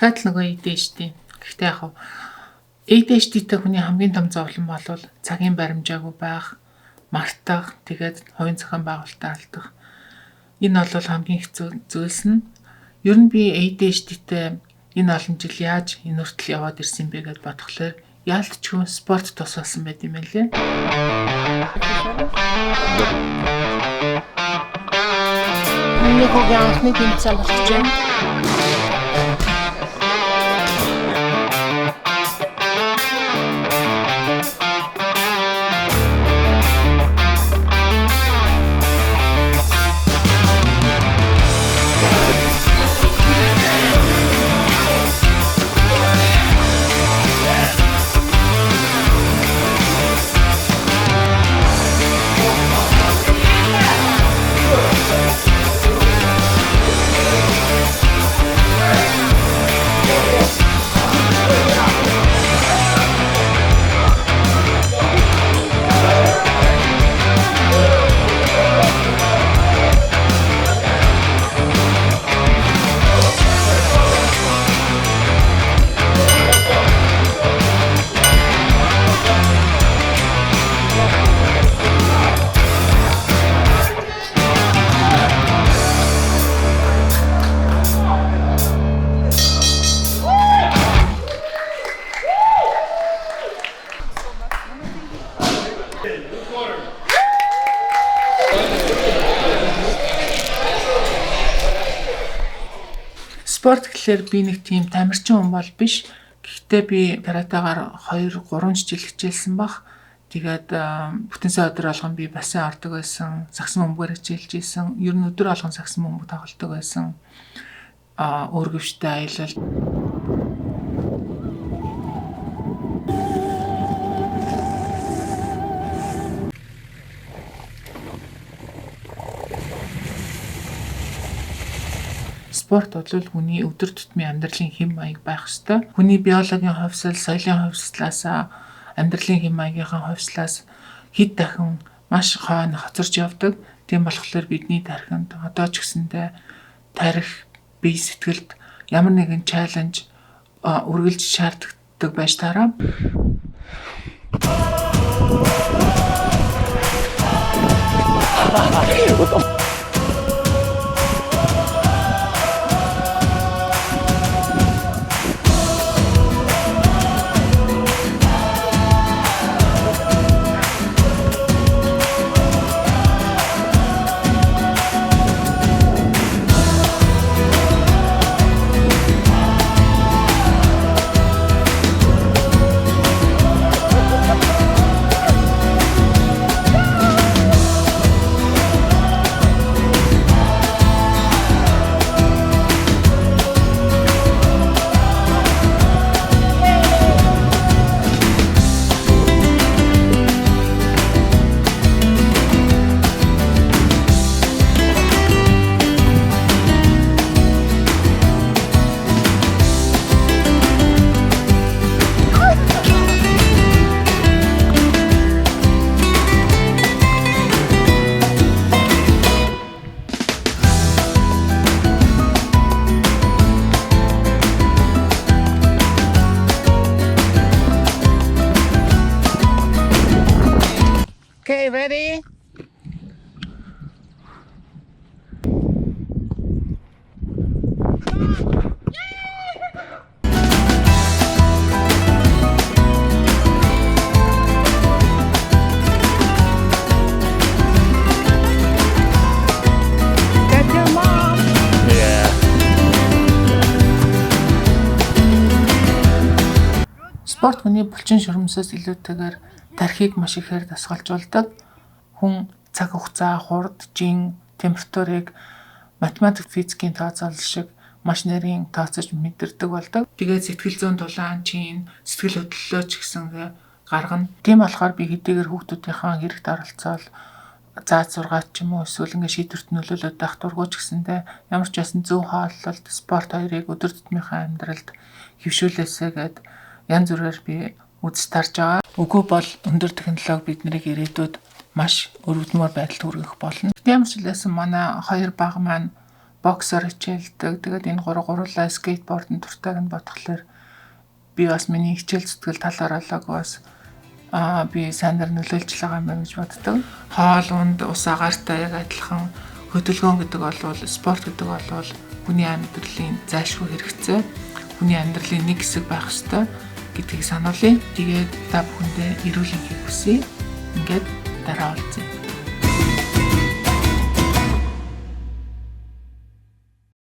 дахиад л нөгөө ADHD. Гэхдээ яг хав ADHD-тэй хүний хамгийн том зовлон бол цагийн баримжаагүй байх, мартах, тэгээд хувийн зохион байгуулалтаа алдах. Энэ бол хамгийн хэцүү зүйлс нь. Ер нь би ADHD-тэй энэ олон жил яаж энэ хүртэл яваад ирсэн бэ гэж бодхолоор яалтчгүй спорт тусалсан байт юм лээ. Миний хогийн анхны тэмцээн болох юм. Спорт гэхлээр би нэг тийм тамирчин хүн бол биш. Гэхдээ би каратегаар 2-3 жил хичээлсэн баг. Тэгээд бүтэн сая өдөр болгон би бассейн ордог байсан. Сагсан бөмбөөр хичээлж исэн. Ер нь өдөр болгон сагсан бөмбөг тоглодог байсан. Өөргөвчтэй аялал. Спорт бол хүний өдөр тутмын амьдралын хэм маяг байх ёстой. Хүний биологийн хувьсал, соёлын хувьслаас, амьдралын хэм маягийнхаа хувьслаас хэд дахин маш хойно хоцорч явдаг. Тийм болохоор бидний тархинд одоо ч гэсэндээ тарих, бие сэтгэлд ямар нэгэн чаленж үргэлж шаарддаг байж таараа. Okay, ready? Спорт хүний булчин шурамсаас илүүтэйгээр тархийг маш ихээр дасгалжуулдаг. Хүн цаг хугацаа, хурд, жин, температурыг математик, физикийн тооцоолол шиг маш нарийн тооцож мэдэрдэг болдог. Тэгээд сэтгэл зүйн дулаан, чин, сэтгэл хөдлөлөө ч гэсэн гаргана. Тийм болохоор би хэдийгээр хүүхдүүдийнхээ хэрэгт оролцоол зааж сургаад ч юм уу эсвэл шийдвэрт нөлөөлөд байх дургуй ч гэсэндээ ямар ч байсан зөв хооллолт, спорт хоёрыг өдөр тутмынхаа амьдралд хөвшүүлээсэй гэд янз бүрээр би үзэж тарж байгаа. Үгүй бол өндөр технологи биднийг ирээдүйд маш өрөвдмөр байдалд хүргэх болно. Ямар ч хэлсэн манай хоёр баг маань боксер хичээлдэг. Тэгээд энэ гурлаа скейтбордын туртайг нь бодглохлоор би бас миний хичээл зүтгэл талаар болоог бас би сайнаар нөлөөлж байгаа юм гэж боддог. Хоол унд ус агаартай яг адилхан хөдөлгөөн гэдэг бол спорт гэдэг бол хүний амьдралын зайлшгүй хэрэгцээ. Хүний амьдралын нэг хэсэг байх ёстой гэдгийг сануулъя. Тэгээд та бүхэндээ эрүүл энхийг хүсье. Ингээд дараа уулзъя.